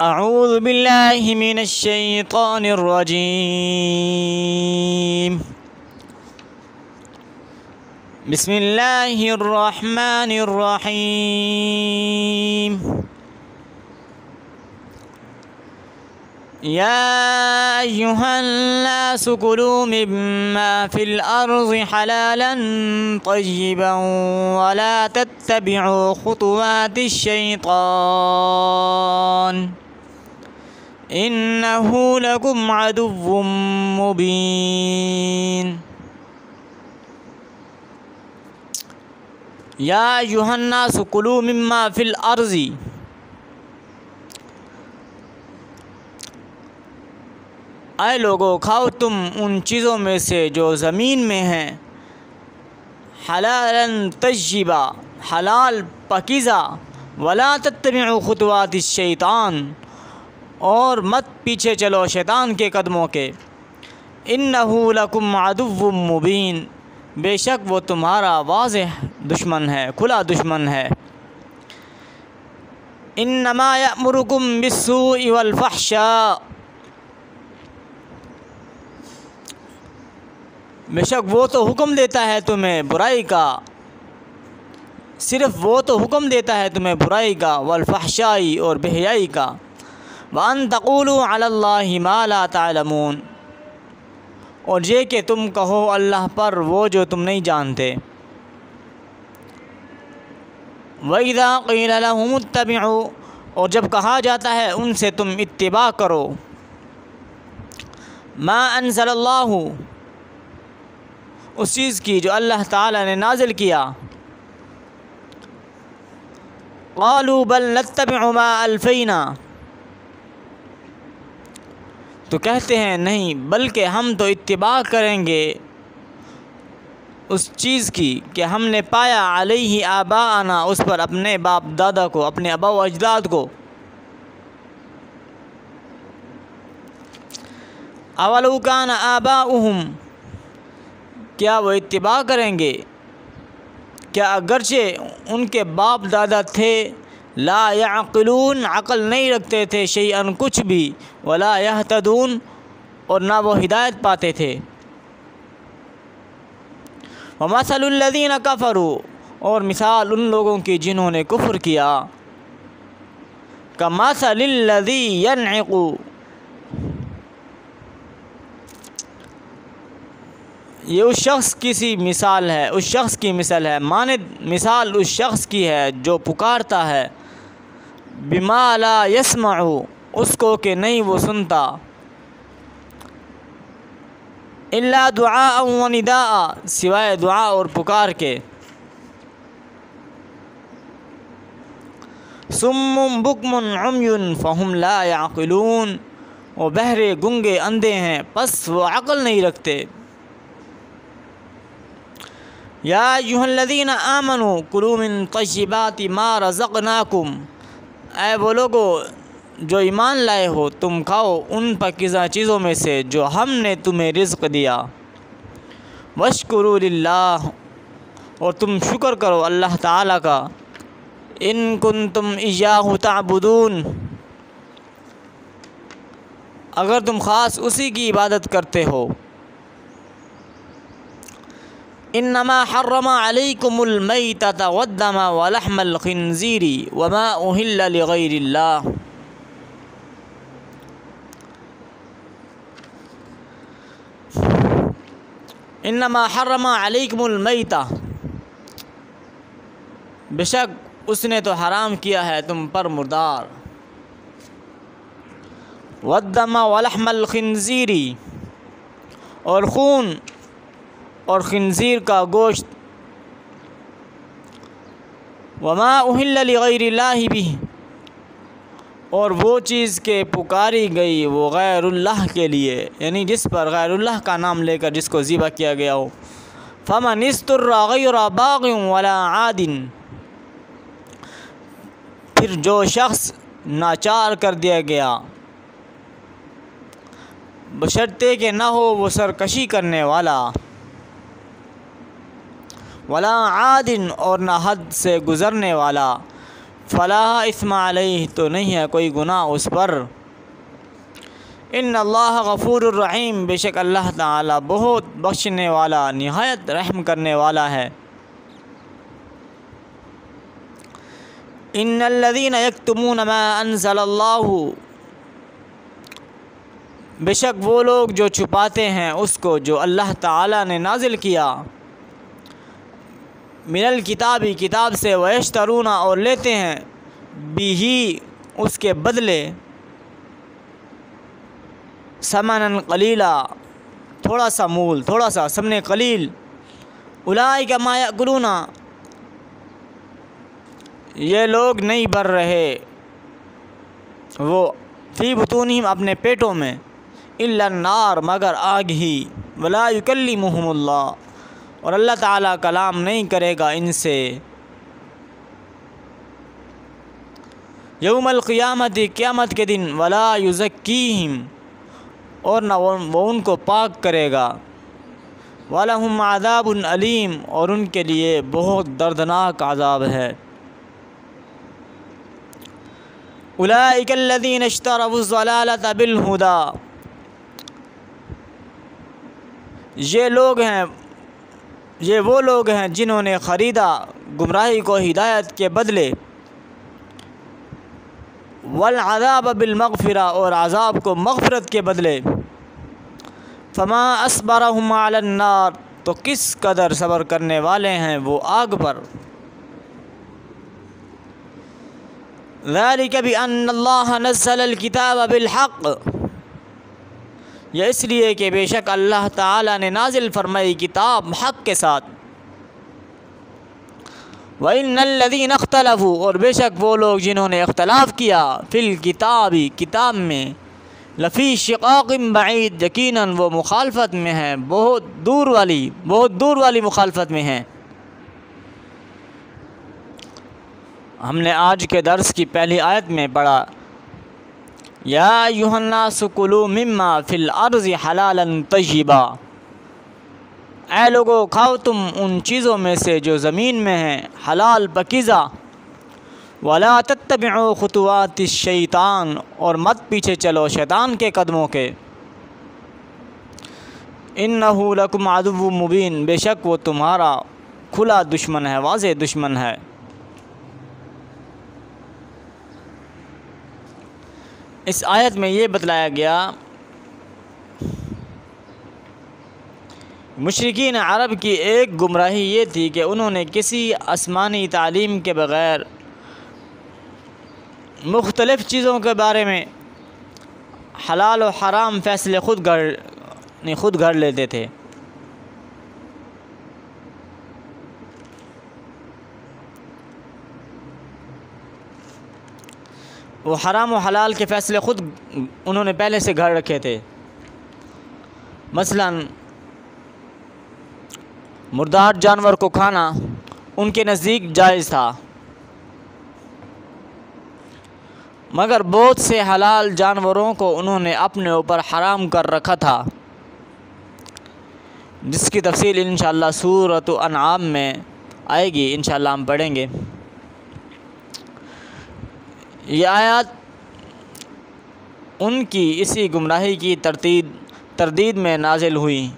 اعوذ باللہ من الشیطان الرجیم بسم اللہ الرحمن الرحیم یا ایہا الناس کلوا مما فی الارض حلالا طیبا ولا تتبعوا خطوات الشیطان انہ لکم عدو مبین۔ یا ایہا الناس کلوا مما فی الارض، اے لوگو کھاؤ تم ان چیزوں میں سے جو زمین میں ہیں، حلالا طیبا حلال پاکیزہ، ولا تتبعوا خطوات الشیطان اور مت پیچھے چلو شیطان کے قدموں کے، انہ لکم عدو مبین، بے شک وہ تمہارا واضح دشمن ہے، کھلا دشمن ہے۔ انما یأمرکم بالسوء والفحشاء، بے شک وہ تو حکم دیتا ہے تمہیں برائی کا، صرف وہ تو حکم دیتا ہے تمہیں برائی کا، والفحشاء اور بے حیائی کا، وَأَن تَقُولُوا عَلَى اللَّهِ مَا لَا تَعْلَمُونَ، اور یہ کہ تم کہو اللہ پر وہ جو تم نہیں جانتے۔ وَإِذَا قِيلَ لَهُمُ اتَّبِعُوا، اور جب کہا جاتا ہے ان سے تم اتباع کرو، مَا أَنزَلَ اللَّهُ، اس چیز کی جو اللہ تعالیٰ نے نازل کیا، قالوا بل نتبع ما الفینا، تو کہتے ہیں نہیں بلکہ ہم تو اتباع کریں گے اس چیز کی کہ ہم نے پایا علیہ آباءنا، اس پر اپنے باپ دادا کو، اپنے آباء و اجداد کو۔ اولو کان آباؤہم، کیا وہ اتباع کریں گے کیا اگرچہ ان کے باپ دادا تھے لا یعقلون، عقل نہیں رکھتے تھے، شیئا کچھ بھی، ولا یہتدون اور نہ وہ ہدایت پاتے تھے۔ ومثل الذین کفروا، اور مثال ان لوگوں کی جنہوں نے کفر کیا، کمثل الذی ینعق، یہ اس شخص کی سی مثال ہے، اس شخص کی مثال ہے، مانند مثال اس شخص کی ہے جو پکارتا ہے، بما لا یسمع، اس کو کہ نہیں وہ سنتا، الا دعاء و نداء، سوائے دعا اور پکار کے، صم بکم عمی فہم لا یعقلون، وہ بہرے گنگے اندھے ہیں پس وہ عقل نہیں رکھتے۔ یا ایھا الذین آمنوا کلوا من طیبات ما رزقناکم، اے وہ لوگو جو ایمان لائے ہو تم کھاؤ ان پاکیزہ چیزوں میں سے جو ہم نے تمہیں رزق دیا، واشکروا للہ، اور تم شکر کرو اللہ تعالیٰ کا، ان کنتم ایاہ تعبدون، اگر تم خاص اسی کی عبادت کرتے ہو۔ انما حرم علیکم المیتۃ والدم ولحم الخنزیر وما اہل لغیر اللہ، انما حرم علیکم المیتۃ، بے شک اس نے تو حرام کیا ہے تم پر مردار، والدم ولحم الخنزیر، اور خون اور خنزیر کا گوشت، وما اہل لغیر اللہ بھی، اور وہ چیز کہ پکاری گئی وہ غیر اللہ کے لیے، یعنی جس پر غیر اللہ کا نام لے کر جس کو ذبح کیا گیا ہو، فمن اضطر غیر باغ ولا عاد، پھر جو شخص ناچار کر دیا گیا بشرطے کہ نہ ہو وہ سرکشی کرنے والا، ولا عاد اور نہ حد سے گزرنے والا، فلا اثم علیہ تو نہیں ہے کوئی گناہ اس پر۔ ان اللہ غفور الرحیم بے شک اللہ تعالی بہت بخشنے والا نہایت رحم کرنے والا ہے۔ ان الذین یکتمون ما انزل اللہ بے شک وہ لوگ جو چھپاتے ہیں اس کو جو اللہ تعالی نے نازل کیا، من الکتابی کتاب سے، ویشترون اور لیتے ہیں، بھی اس کے بدلے، ثمنا قلیلا تھوڑا سا مول، تھوڑا سا ثمن قلیل، اولئک ما یاکلون یہ لوگ نہیں بھر رہے وہ، فی بطونہم اپنے پیٹوں میں، الا النار مگر آگ ہی، ولا یکلمہم اللہ اور اللہ تعالیٰ کلام نہیں کرے گا ان سے، یوم القیامت قیامت کے دن، ولا یزکیہم اور نہ وہ ان کو پاک کرے گا، وَلَهُمْ عَذَابٌ علیم اور ان کے لیے بہت دردناک عذاب ہے۔ اولئک الذین اشتروا الضلالۃ بالہدی یہ وہ لوگ ہیں جنہوں نے خریدا گمراہی کو ہدایت کے بدلے، والعذاب بالمغفرہ اور عذاب کو مغفرت کے بدلے، فما اصبرہم علی النار تو کس قدر صبر کرنے والے ہیں وہ آگ پر، ذالک بأن اللہ نزل الکتاب بالحق یہ اس لیے کہ بے شک اللہ تعالی نے نازل فرمائی کتاب حق کے ساتھ، وَإِنَّ الَّذِينَ اخْتَلَفُوا اور بے شک وہ لوگ جنہوں نے اختلاف کیا، فی الکتاب کتاب میں، لفی شقاق بعید یقیناً وہ مخالفت میں ہیں، بہت دور والی مخالفت میں ہیں۔ ہم نے آج کے درس کی پہلی آیت میں پڑھا، یا ایھا الناس کلوا مما فی الارض حلالا طیبا، اے لوگو کھاؤ تم ان چیزوں میں سے جو زمین میں ہیں حلال پاکیزہ، ولا تتبعوا خطوات الشیطان اور مت پیچھے چلو شیطان کے قدموں کے، انہ لکم عدو مبین بے شک وہ تمہارا کھلا دشمن ہے، واضح دشمن ہے۔ اس آیت میں یہ بتلایا گیا مشرکین عرب کی ایک گمراہی یہ تھی کہ انہوں نے کسی آسمانی تعلیم کے بغیر مختلف چیزوں کے بارے میں حلال و حرام فیصلے خود گھڑ لیتے تھے۔ وہ حرام و حلال کے فیصلے خود انہوں نے پہلے سے گھڑ رکھے تھے۔ مثلا مردار جانور کو کھانا ان کے نزدیک جائز تھا، مگر بہت سے حلال جانوروں کو انہوں نے اپنے اوپر حرام کر رکھا تھا، جس کی تفصیل انشاءاللہ سورۃ انعام میں آئے گی، انشاءاللہ ہم پڑھیں گے۔ یہ آیات ان کی اسی گمراہی کی تردید میں نازل ہوئی۔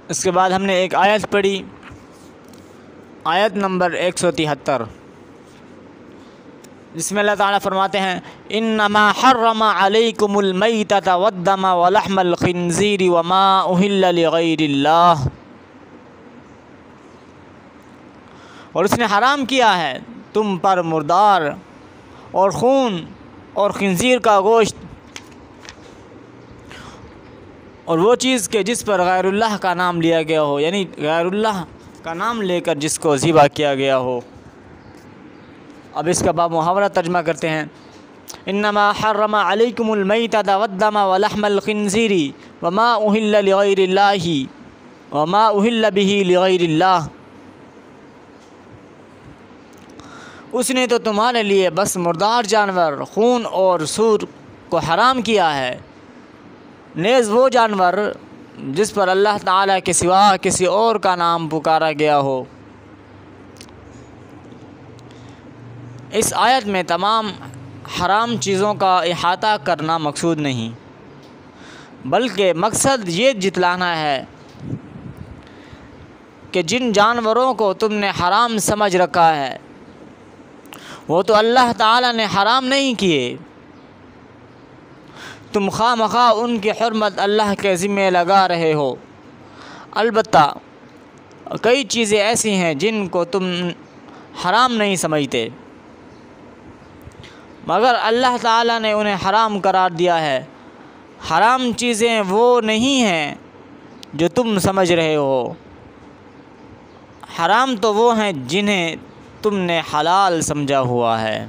اس کے بعد ہم نے ایک آیت پڑھی، آیت نمبر 173، جس میں اللہ تعالیٰ فرماتے ہیں، انما حرم علیکم المیتۃ والدم ولحم الخنزیر وما اہل لغیر اللہ، اور اس نے حرام کیا ہے تم پر مردار اور خون اور خنزیر کا گوشت، اور وہ چیز کہ جس پر غیر اللہ کا نام لیا گیا ہو، یعنی غیر اللہ کا نام لے کر جس کو ذبح کیا گیا ہو۔ اب اس کا باب محاورہ ترجمہ کرتے ہیں، انما حرم علیکم المیتۃ والدم ولحم الخنزیر وما اہل لغیر اللہ وما اہل به لغیر اللہ، اس نے تو تمہارے لیے بس مردار جانور، خون اور سور کو حرام کیا ہے، نیز وہ جانور جس پر اللہ تعالیٰ کے سوا کسی اور کا نام پکارا گیا ہو۔ اس آیت میں تمام حرام چیزوں کا احاطہ کرنا مقصود نہیں، بلکہ مقصد یہ جتلانا ہے کہ جن جانوروں کو تم نے حرام سمجھ رکھا ہے وہ تو اللہ تعالیٰ نے حرام نہیں کیے، تم خواہ مخواہ ان کی حرمت اللہ کے ذمہ لگا رہے ہو۔ البتہ کئی چیزیں ایسی ہیں جن کو تم حرام نہیں سمجھتے، مگر اللہ تعالیٰ نے انہیں حرام قرار دیا ہے۔ حرام چیزیں وہ نہیں ہیں جو تم سمجھ رہے ہو، حرام تو وہ ہیں جنہیں تم نے حلال سمجھا ہوا ہے۔